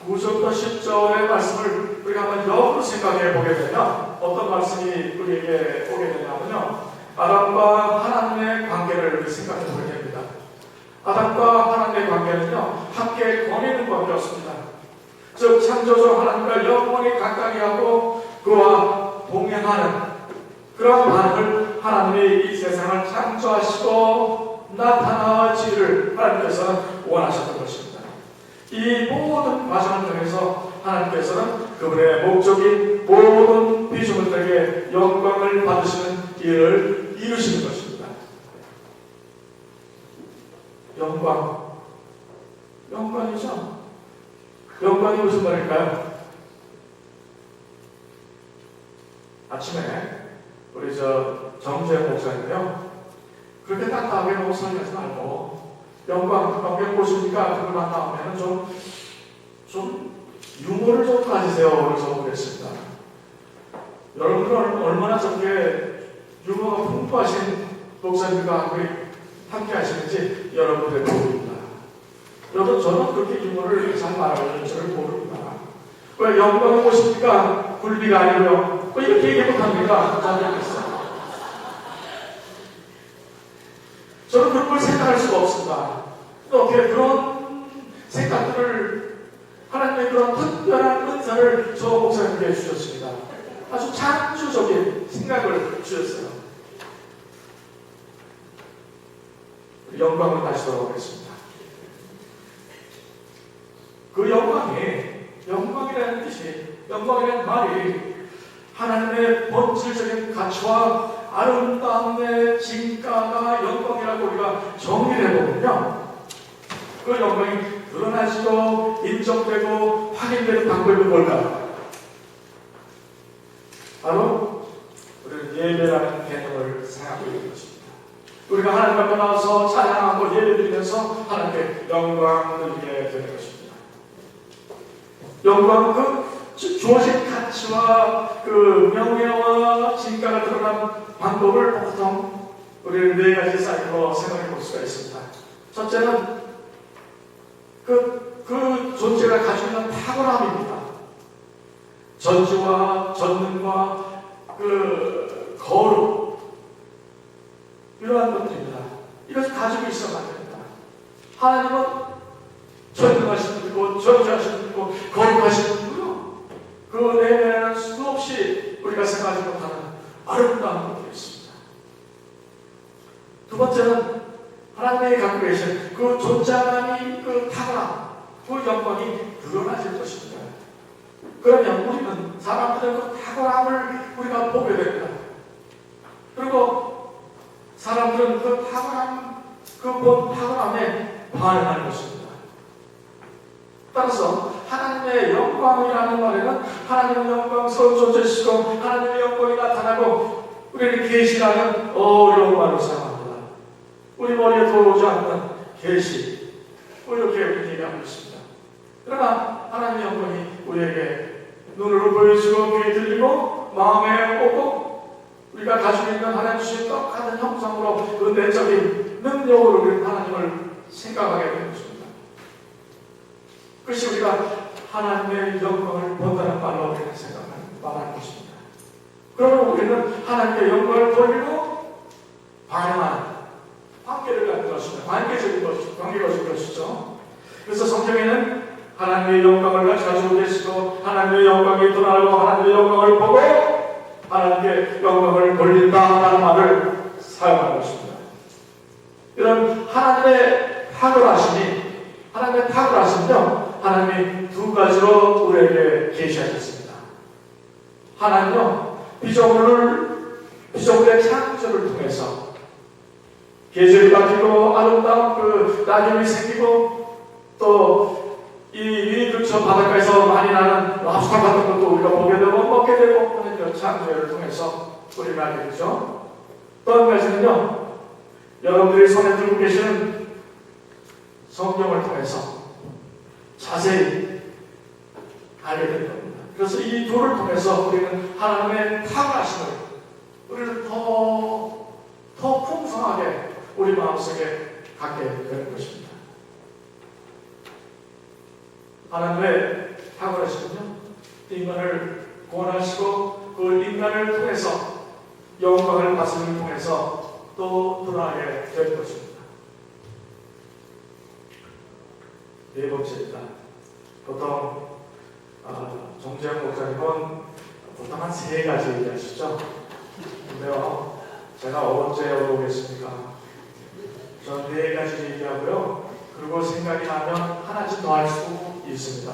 9절부터 10절의 말씀을 우리가 한번 역으로 생각해 보게 되면 어떤 말씀이 우리에게 오게 되냐면요, 아담과 하나님의 관계를 생각해 보게 됩니다. 아담과 하나님의 관계는요, 함께 거니는 관계였습니다. 즉 창조주 하나님과 영원히 가까이 하고 그와 동행하는 그런 반응을 하나님이 이 세상을 창조하시고 나타나지를 하나님께서는 원하셨던 것입니다. 이 모든 과정을 통해서 하나님께서는 그분의 목적인 모든 피조물들에게 영광을 받으시는 일을 이루시는 것입니다. 영광이죠. 영광이 무슨 말일까요? 아침에 우리 정재영 목사님이요, 그렇게 딱딱하게 목사님하지 말고 영광 보십니까? 그걸 만나면 좀 유머를 좀 가지세요. 그래서 그랬습니다. 여러분들은 얼마나 저렇게 유머가 풍부하신 목사님과 함께 하시는지 여러분들의 모릅니다. 여러분, 저는 그렇게 유머를 잘 말하는 줄을 모릅니다. 왜 영광을 보십니까? 굴비가 아니고요. 왜 이렇게 얘기 못합니까? 저는 그런 걸 생각할 수가 없습니다. 어떻게 그런 생각들을, 하나님의 그런 특별한 은사를 저 목사님께 주셨습니다. 아주 창조적인 생각을 주셨어요. 영광을 다시 돌아오겠습니다. 그 영광이라는 뜻이, 영광이라는 말이 하나님의 본질적인 가치와 아름다움의 진가가 영광이라고 우리가 정의를 해보면요, 그 영광이 드러나지고 인정되고 확인되는 방법이 뭘까요? 바로 우리는 예배라는 개념을 생각하고 있는 것입니다. 우리가 하나님 앞에 나와서 찬양하고 예배드리면서 하나님께 영광을 드리게 되는 것입니다. 영광, 그 주어진 가치와 그 명예와 진가가 드러난 방법을 보통 우리는 네 가지 사이로 생각해 볼 수가 있습니다. 첫째는 그 존재가 가지고 있는 탁월함입니다. 전지와 전능과 그 거룩, 이러한 것들입니다. 이것을 가지고 있어야 됩니다. 하나님은 전능하신 분이고 전지하신 분이고 거룩하신 분이고요. 그 내면에는 수도 없이 우리가 생각하지 못하는 아름다운 것들이 있습니다. 두 번째는 하나님이 갖고 계신 그 존재감이, 그 탁월함, 그 영광이 드러나질 것입니다. 그러면 우리는, 사람들은 그 탁월함을 우리가 보게 됩니다. 그리고 사람들은 그 탁월함, 그 본 탁월함에 반응하는 것입니다. 따라서 하나님의 영광이라는 말에는 하나님의 영광스러운 존재시고 하나님의 영광이 나타나고 우리는 계시라는 어려운 말을 사용합니다. 우리 머리에 들어오지 않는 계시, 이렇게 우리 얘기하고 있습니다. 그러나 하나님의 영광이 우리에게 눈으로 보여지고 귀에 들리고 마음에 오고 우리가 가지고 있는 하나님 주신 똑같은 형상으로 그 내적인 능력으로 우리는 하나님을 생각하게 되는 것입니다. 그것이 우리가 하나님의 영광을 본다는 말로 우리는 말하는 것입니다. 그러면 우리는 하나님의 영광을 돌리고 반응하는 관계를 갖는 것입니다. 관계가 된 것이죠. 그래서 성경에는 하나님의 영광을 가지고 계시고 하나님의 영광이 드러나고 하나님의 영광을 보고 하나님께 영광을 돌린다라는 말을 사용하는 것입니다. 이런 하나님의 탁월하심은요, 하나님이 두 가지로 우리에게 계시하셨습니다. 하나님은요, 피조물의 창조를 통해서 계절이 바뀌고 아름다운 그 낙엽이 생기고 또 이 근처 바닷가에서 많이 나는 랍스터 같은 것도 우리가 보게 되고 먹게 되고 하는 창조를 통해서 우리가 알게 되죠. 또 한 가지는요, 여러분들이 손에 들고 계시는 성경을 통해서 자세히 알게 될 겁니다. 그래서 이 둘을 통해서 우리는 하나님의 탁월하심을 우리는 더 풍성하게 우리 마음속에 갖게 되는 것입니다. 하나님의 탁월하심은요, 인간을 구원하시고 그 인간을 통해서 영광을 받음을 통해서 또 드러나게 될 것입니다. 네 번째입니다. 보통 정재영 목사님은 보통 한 세 가지 얘기하시죠. 근데요, 제가 언제 오겠습니까? 전 네 가지 얘기하고요. 그리고 생각이 나면 하나씩 더 할 수 있습니다.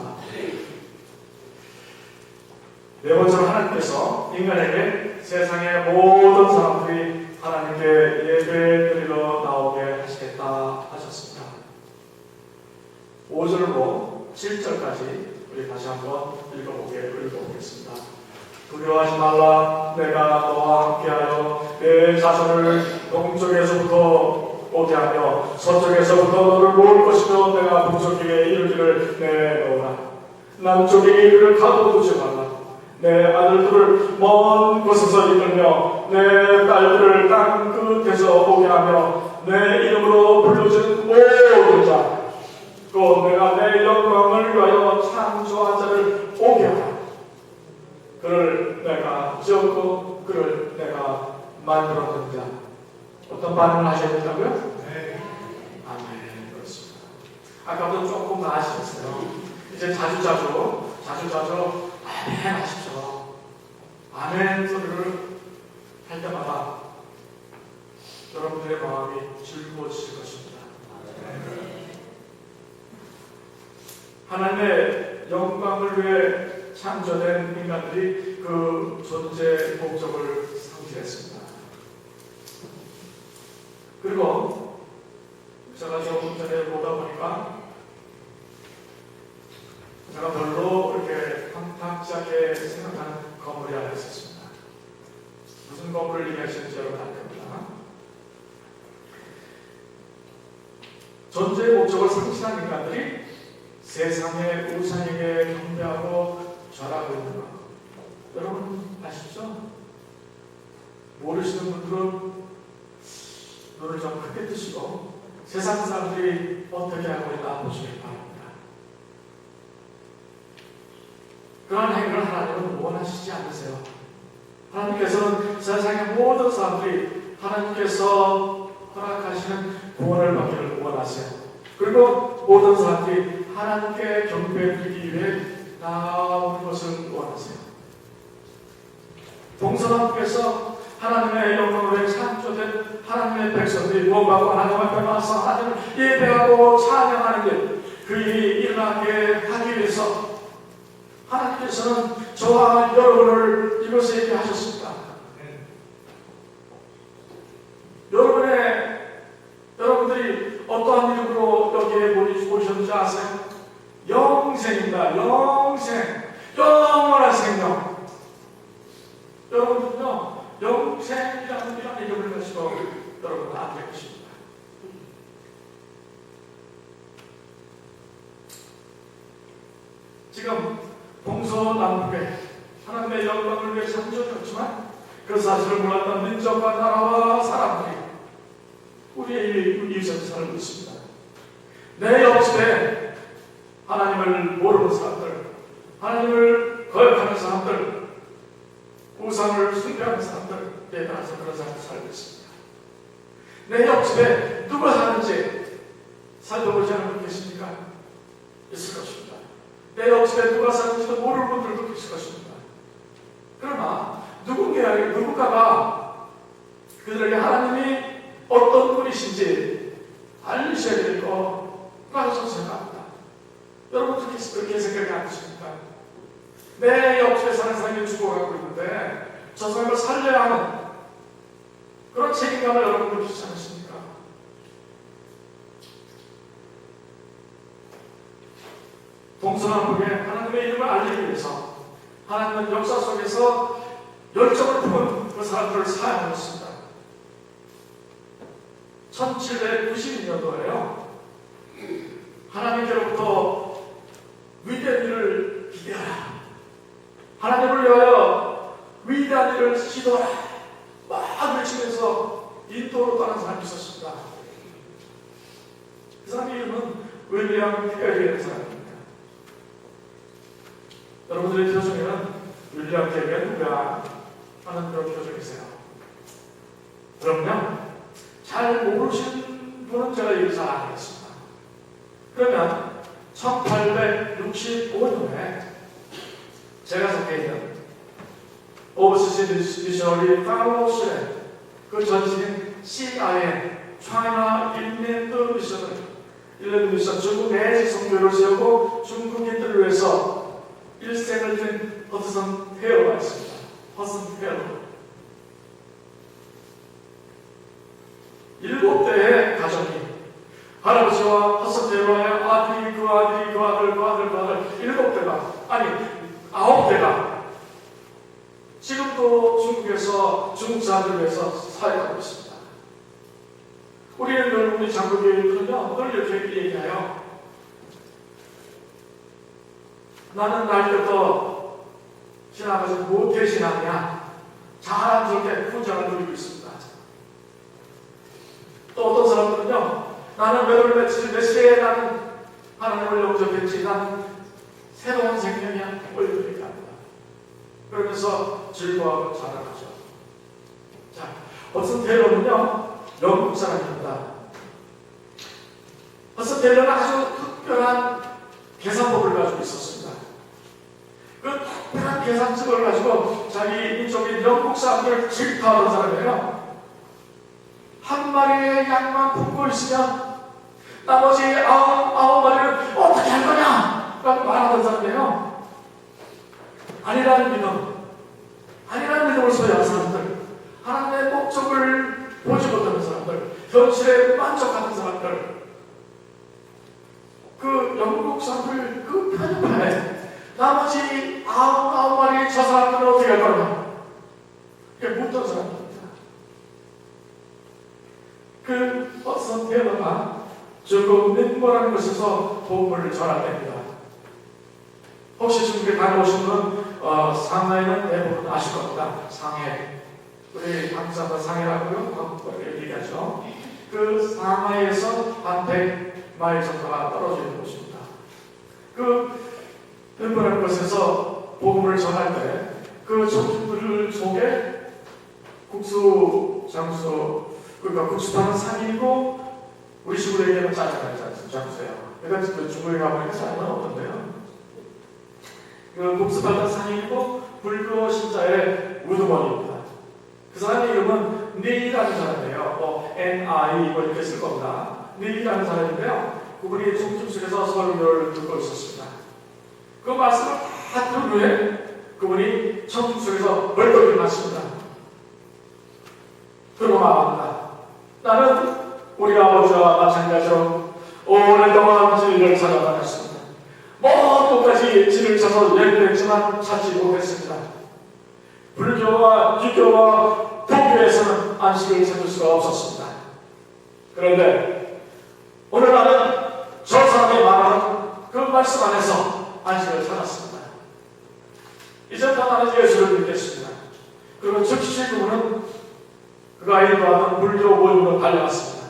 네 번째로 하나님께서 인간에게 세상의 모든 사람들이 하나님께 예배드리러 나오게 하시겠다 하셨습니다. 5절로 7절까지 우리 다시 한번 읽어보겠습니다. 두려워하지 말라. 내가 너와 함께하여 내 자손을 동쪽에서부터 오게 하며 서쪽에서부터 너를 모을 것이며 내가 동쪽에 이르기를 내놓으라. 남쪽에 이르기를 가둬두지 말라. 내 아들들을 먼 곳에서 이끌며 내 딸들을 땅 끝에서 오게 하며 내 이름으로 불러주는 모든 자, 또 내가 내 영광을 위하여 창조한 자를 오게 하라. 그를 내가 지었고 그를 내가 만들었느니라. 어떤 반응을 하셔야 된다고요? 네. 아멘. 그렇습니다. 아까부터 조금 나아지셨어요. 이제 자주자주 아멘 하십시오. 아멘 소리를 할 때마다 여러분들의 마음이 즐거워지실 것입니다. 하나님의 영광을 위해 창조된 인간들이 그 존재 목적을 상실했습니다. 그리고 제가 조금 전에 보다 보니까 제가 별로 이렇게 탐탁하게 생각하는 건물이 하나 있었습니다. 무슨 건물을 얘기하시는지 여러분 알 겁니다. 존재의 목적을 상실한 인간들이 세상의 우상에게 경배하고 절하고 있는 것, 여러분 아시죠? 모르시는 분들은 눈을 좀 크게 뜨시고 세상 사람들이 어떻게 하고 있나 보시기 바랍니다. 그런 행위를 하나님은 원하시지 않으세요. 하나님께서는 세상의 모든 사람들이 하나님께서 허락하시는 구원을 받기를 원하세요. 그리고 모든 사람들이 하나님께 경배드리기 위해 나오는 것을 원하세요. 동서남북에서 하나님의 영광을 위해 창조된 하나님의 백성들이 구원받고 하나님 앞에 나와서 하나님을 예배하고 찬양하는 길, 그 일이 일어나게 하기 위해서 하나님께서는 저와 여러분을 이곳에 있게 하셨습니다. 여러분들이 어떠한 이름으로 여기에 모이셨는지 아세요? 영생입니다. 영생. 영원한 생명. 여러분들은요, 영생이라는 이런 이름을 가지고 여러분 안 될 것입니다. 지금 동서남북에 하나님의 영광을 위해 창조되었지만 그 사실을 몰랐던 민족과 나라와 사람들이 우리의 이웃에 살고 있습니다. 내 옆집에 하나님을 모르는 사람들, 하나님을 거역하는 사람들, 우상을 숭배하는 사람들에 따라서 그런 사람들 살고 있습니다. 내 옆집에 누가 사는지 살펴보지 않은 분 계십니까? 있을 것입니다. 내 옆집에 누가 사는지도 모르는 분들도 계실 것입니다. 그러나 누군가가 그들에게 하나님이 어떤 분이신지 알리셔야 될 거라고 저는 생각합니다. 여러분 그렇게 생각이 안 드십니까? 내 옆집에 사는 사람이 죽어가고 있는데 저 사람을 살려야 하는 그런 책임감을 여러분 느끼지 않으십니까? 동서남북에 하나님의 이름을 알리기 위해서 하나님은 역사 속에서 열정을 품은 그 사람들을 사용하셨습니다. 1792년도에요. 하나님께로부터 위대한 일을 기대하라. 하나님을 위하여 위대한 일을 시도하라. 막 외치면서 인도로 떠난 사람이 있었습니다. 그 사람의 이름은 윌리엄 캐리라는 사람입니다. 여러분들의 교정에는 윌리엄 캐리가 누가 하는 그런 교정이세요. 그럼요, 잘 모르시는 분은 제가 얘기 잘 안 하겠습니다. 그러면 1865년에 제가 속해 있는 오버시즈 미셔너리 파울로스의 그 전신인 CIA China Inland 미션 중국 내지 선교를 세우고 중국인들을 위해서 일생을 진 허드슨 페어가 있습니다. 허드슨 페어. 7대의 가정이 할아버지와 허드슨 페어의 아들이 그 아들이 그 아들 그 아들 그 아들 7대가 아니 9대가 지금도 중국에서 중국 사람들을 위해서 사역하고 있습니다. 우리는 늘 우리 장로교인들은요 늘 이렇게 얘기해요. 나는 날 때부터 신앙에서 못해 신앙이야. 자랑스럽게 훈장을 누리고 있습니다. 또 어떤 사람들은요, 나는 몇 시에 나는 하나님을 영접했지. 나는 새로운 생명이야. 이렇게 합니다. 그러면서 즐거워하고 자랑하죠. 자, 허슨 테일러는요, 영국 사람입니다. 허슨 테일러는 아주 특별한 계산법을 가지고 있었습니다. 그 특별한 계산법을 가지고 자기 민족인 영국 사람들을 질타하던 사람이에요. 한 마리의 양만 품고 있으면 나머지 아홉 마리를 어떻게 할 거냐? 라고 말하던 사람이에요. 아니라는 믿음을 소유한 사람들, 하나님의 목적을 보지 못하는 사람들, 현실에 만족하는 사람들, 그 영국 사람들 그 편협함에 나머지 99마리 저 사람들은 어떻게 할 거냐? 그게 묻던 사람입니다. 그 버슨 테일러가 중국寧波라는 곳에서 복음을 전합니다. 혹시 중국에 다녀오신 분은 상하이는 대부분 아실 겁니다. 상해. 우리 한국 사람은 상해라고요. 한국어를 얘기하죠. 그 상하이에서 한 100마일 정도가 떨어져 있는 곳입니다. 그寧波라는 곳에서 복음을 전할 때 그 청중들 속에 국수 장수, 그러니까 국수탕은 상이고 우리 식으로 얘기하면 장수예요. 그러니까 그 중국에 가보니까 상은 어떤데요? 그 국수탕은 상이고 불교 신자의 우두머리입니다. 그 사람의 이름은 니라는 사람이에요. N-I 이렇게 쓸 겁니다. 니라는 사람인데요. 그분이 청중 속에서 설교를 듣고 있었습니다. 그 말씀을 다 들은 후에 그분이 청중 속에서 벌떡 일어났습니다. 그러고 말합니다. 나는 우리 아버지와 마찬가지로 오랫동안 진리를 찾아다녔습니다. 먼 곳까지 진을 찾아서 여행했지만 찾지 못했습니다. 불교와 유교와 도교에서는 안식을 찾을 수가 없었습니다. 그런데 오늘 나는 저 사람이 말하는 그 말씀 안에서 안식을 찾았습니다. 이제부터 나는 예수를 믿겠습니다. 그리고 즉시 그분은 그가 인도하는 불교 모임으로 달려갔습니다.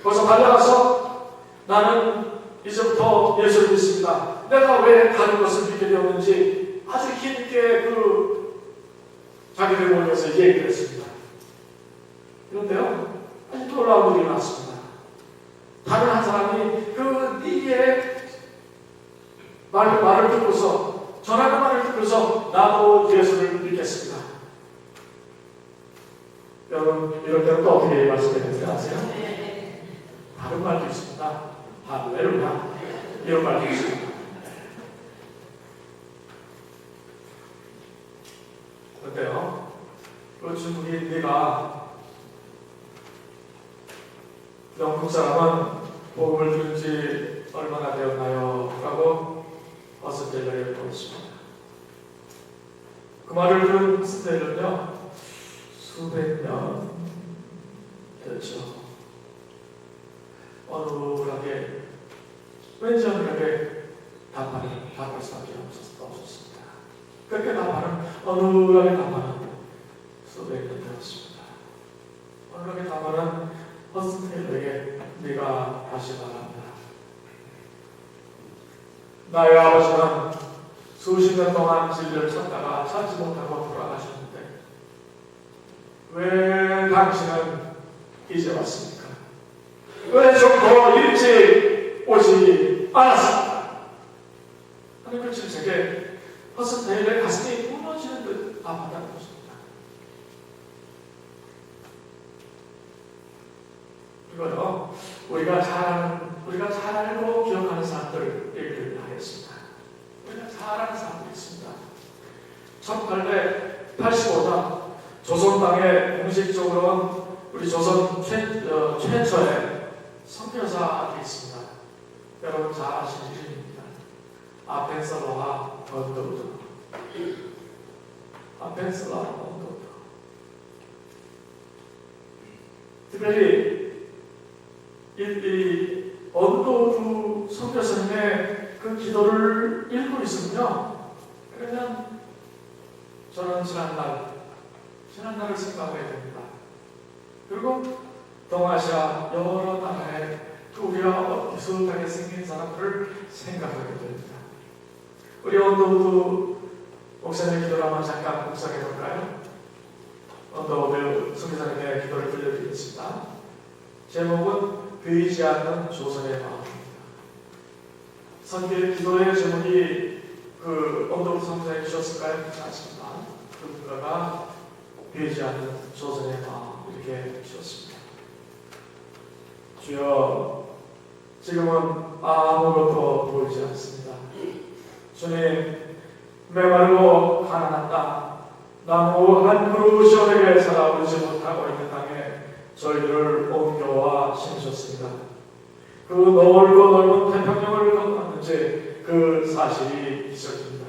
거기서 달려가서 나는 이제부터 예수를 믿습니다. 내가 왜 다른 것을 믿게 되었는지 아주 힘있게 자기들 모여서 얘기를 했습니다. 그런데요, 아주 놀라운 일이 났습니다. 다른 한 사람이 그 니의 말을 듣고서, 전하는 말을 듣고서 나도 예수를 믿겠습니다. 여러분, 이럴 때는 또 어떻게 말씀드리는지 아세요? 다른 말도 있습니다. 할렐루야. 이런 말도 있습니다. 어때요? 그 중국인 네가 영국 사람은 복음을 들은 지 얼마나 되었나요? 라고 허스텔러에 물었습니다. 그 말을 들은 허스텔러는요, 수백 년 됐죠. 어눌하게, 왠지 어눌하게 답할 수밖에 없었습니다. 그렇게 어눌하게 답하는 수백 년 되었습니다. 어눌하게 답하는 허스텔러에게 네가 다시 말합니다. 나의 아버지는 수십 년 동안 진리를 찾다가 찾지 못하고 돌아가셨는데 왜 당신은 이제 왔습니까? 왜 좀 더 일찍 오지 않았습니까? 하는 그 질책에 허스테일의 가슴이 무너지는 듯 아팠다는 것입니다. 이거요, 우리가 잘 알고 기억하는 사람들 얘기를 하겠습니다. 우리가 잘 아는 사람들이 있습니다. 1885년 조선 땅에 공식적으로는 우리 조선 최초의 선교사가 있습니다. 여러분 잘 아시는 이름입니다. 아펜셀러와 언더우드. 아펜셀러와 언더우드. 특별히 이 언더우드 선교사님의 그 기도를 읽고 있으면요, 그러면 저는 지난날을 생각하게 됩니다. 그리고 동아시아 여러 나라의 그 우리와 비슷하게 생긴 사람들을 생각하게 됩니다. 우리 언더우드 목사님의 기도를 한번 잠깐 묵상해 볼까요? 언더우드 선교사님의 기도를 들려드리겠습니다. 제목은 보이지 않는 조선의 마음입니다. 선교의 기도의 제목이 그 언더우드 선교사님이 주셨을까요? 그렇지 않습니다. 그가 보이지 않는 조선의 마음 이렇게 주셨습니다. 주여, 지금은 아무것도 보이지 않습니다. 주님, 메마르고 가난한 땅, 나무 한 그루 시원하게 살아오지 못하고 있는 땅에 저희들을 옮겨와 심으셨습니다. 그 넓고 넓은 태평양을 건넜는지 그 사실이 있었습니다.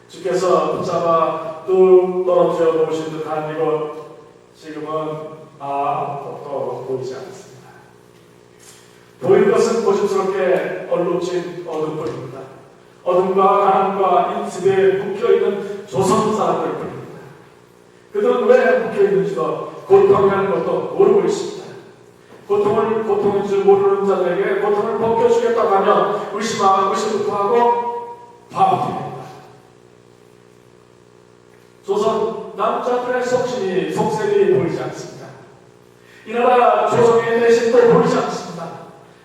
주께서 붙잡아 뚝 떨어뜨려 놓으신 듯한 이곳, 지금은 아무것도 보이지 않습니다. 보일 것은 고집스럽게 얼룩진 어둠뿐입니다. 어둠과 가난과 인습에 묶여있는 조선 사람들 뿐입니다. 그들은 왜 묶여있는지도 고통이라는 것도 모르고 있습니다. 고통인 줄 모르는 자들에게 고통을 벗겨주겠다고 하면 의심부터 하고 파업합니다. 조선 남자들의 속셈이 보이지 않습니다. 이 나라 조선의 내심도 보이지 않습니다.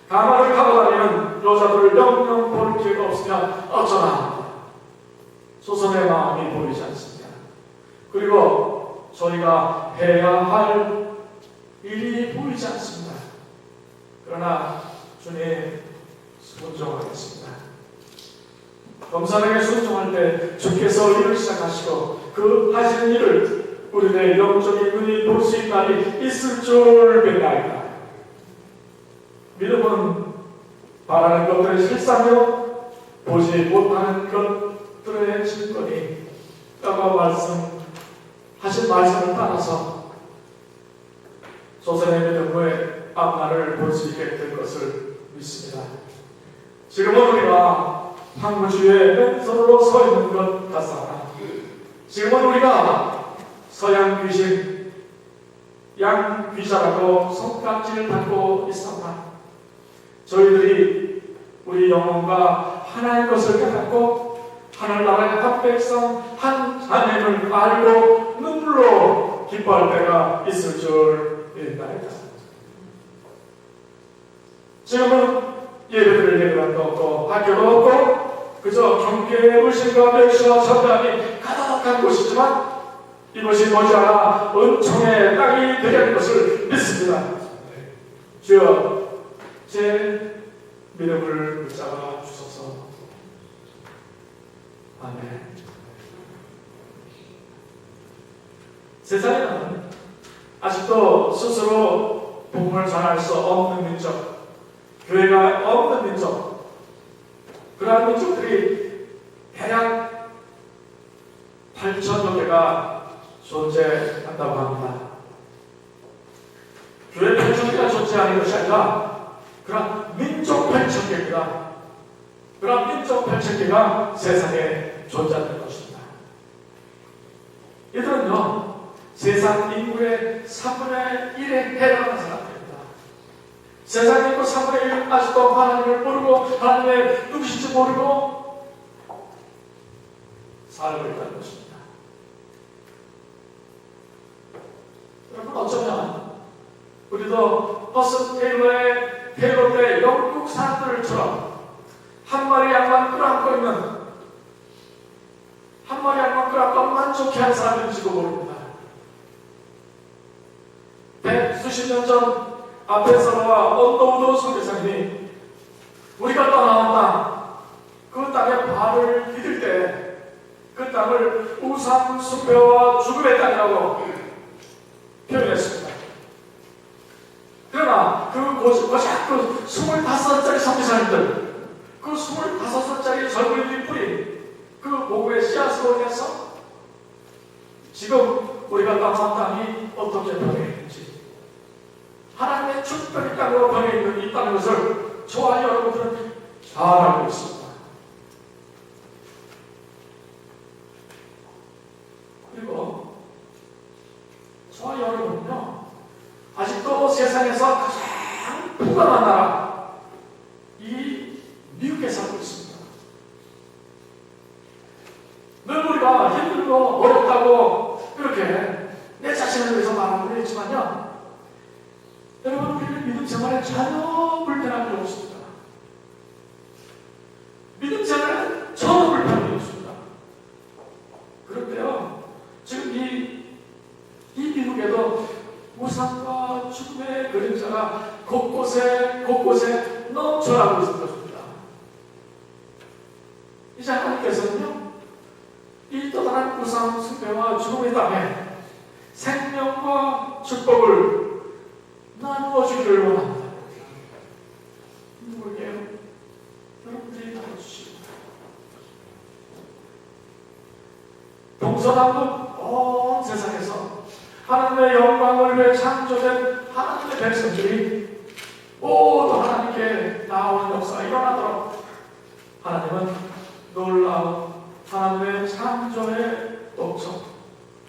가마를 타고 다니는 여자들을 영영 볼 기회가 없으면 어쩌나 조선의 마음이 보이지 않습니다. 그리고 저희가 해야 할 일이 보이지 않습니다. 그러나 주님 순종하겠습니다. 검사에게 순종할 때 주께서 일을 시작하시고 그 하시는 일을 우리의 영적인 눈이 볼 수 있는 날이 있을 줄 믿나이다. 믿음은 바라는 것들의 실상이요 보지 못하는 것들의 증거니 라고 하신 말씀을 따라서 조선의 믿음의 앞날을 볼 수 있게 될 것을 믿습니다. 지금은 우리가 항구주의 맨손으로 서 있는 것 같사오나 지금은 우리가 서양 귀신, 양 귀자라고 손깍지를 받고 있사오나 저희들이 우리 영혼과 하나의 것을 깨닫고 하늘나라의 한 백성, 한 자녀를 알고 눈물로 기뻐할 때가 있을 줄 믿나이다. 지금은 예배드릴 예배관도 없고 학교도 없고 그저 경계의 의심과 멸시와 전담이 가득한 곳이지만 이곳이 머지않아 은총의 땅이 되는 것을 믿습니다. 주여 제 믿음을 붙잡아 주소서. 아멘. 세상에는 아직도 스스로 복음을 전할 수 없는 민족, 교회가 없는 민족, 그러한 민족들이 대략 8천여 개가 존재한다고 합니다. 교회 8천개가 존재하는 것이 아니라 그런 민족 8천개입니다. 그런 민족 8천개가 세상에 존재하는 것입니다. 이들은요, 세상 인구의 3분의 1에 해당하는 사람들입니다. 세상 인구 3분의 1은 아직도 하나님을 모르고 하나님의 누구신지 모르고 살고 있다는 것입니다. 여러분, 어쩌면 우리도 버스 테일러 때 영국 사람들처럼 한 마리 양만 끌어안고 있는, 한 마리 양만 끌어안고 만족해 하는 사람인지도 모릅니다. 수십 년 전 아펜서로와 언더우드 선교사님이 우리가 떠나온 땅, 그 땅에 발을 디딜 때 그 땅을 우상 숭배와 죽음의 땅이라고 표현했습니다. 그러나 그 25살짜리 선교사님들, 그 25살짜리 젊은이들이 뿌린 그 복음의 씨앗으로 인해서 지금 우리가 떠나온 땅이 어떻게 변해있는지, 하나님의 축복의 땅으로 변해있는 이 땅인 것을 저와 여러분들은 잘 알고 있습니다. 그리고 저와 여러분은요, 아직도 세상에서 가장 부강한 나라, 이 미국에 살고 있습니다. 늘 우리가 힘들고 어렵다고 그렇게 내 자신을 위해서 말하고 있지만요, 여러분, 우리는 믿음 생활에 전혀 불편함이 없습니다. 믿음 생활에는 전혀 불편함이 없습니다. 그런데요, 지금 이 미국에도 우상과 죽음의 그림자가 곳곳에 넘쳐나고 있을 것입니다. 동서남북 온 세상에서 하나님의 영광을 위해 창조된 하나님의 백성들이 모두 하나님께 나오는 역사가 일어나도록 하나님은 놀라운 하나님의 창조의 목적,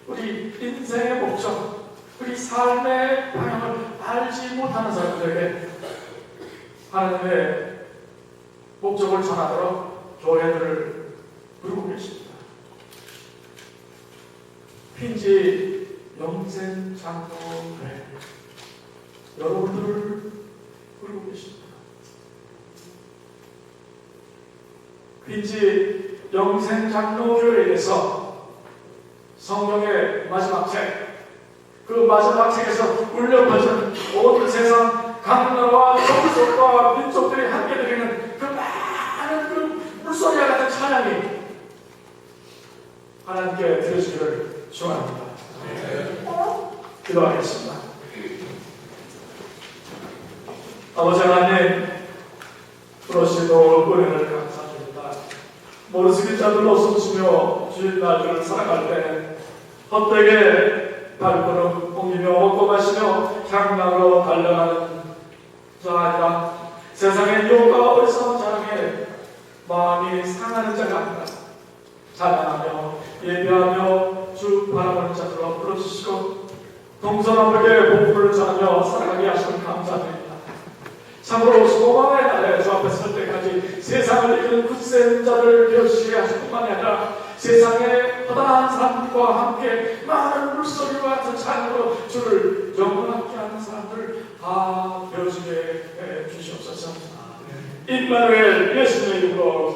우리 인생의 목적, 우리 삶의 방향을 알지 못하는 사람들에게 하나님의 목적을 전하도록 교회들을 부르고 계십니다. 핀지 영생 장로회 여러분들을 부르고 계십니다. 핀지 영생 장로교회에서 성경의 마지막 책, 그 마지막 책에서 울려 퍼지는 온 세상 각 나라와 종족과 민족들이 함께 드리는 그 많은 그 물소리와 같은 찬양이 하나님께 드려주기를 축원합니다. 기도하겠습니다. 아버지 하나님, 부러시도 은혜를 감사드립니다. 모르시는 자들로 숨쉬며 주인 날들을 살아갈 때 헛되게 발걸음 옮기며 먹고 마시며 향락으로 달려가는 자가 아니라 세상의 유혹과 어리석은 자랑에 마음이 상하는 자가 아니라 찬양하며 예배하며 주 바라보는 자들로 불러주시고 동서남북의 복음을 전하며 살아가게 하시는 감사드립니다. 참으로 소망의 날에 주 앞에 설 때까지 세상을 이기는 굳센 자를 되어주시게 하실 뿐만이 아니라 세상의 허다한 사람들과 함께 많은 물소리와 같은 찬양으로 주를 영원하게 하는 사람들을 다 되어주게 해 주시옵소서. 임마누엘 예수님의 이름으로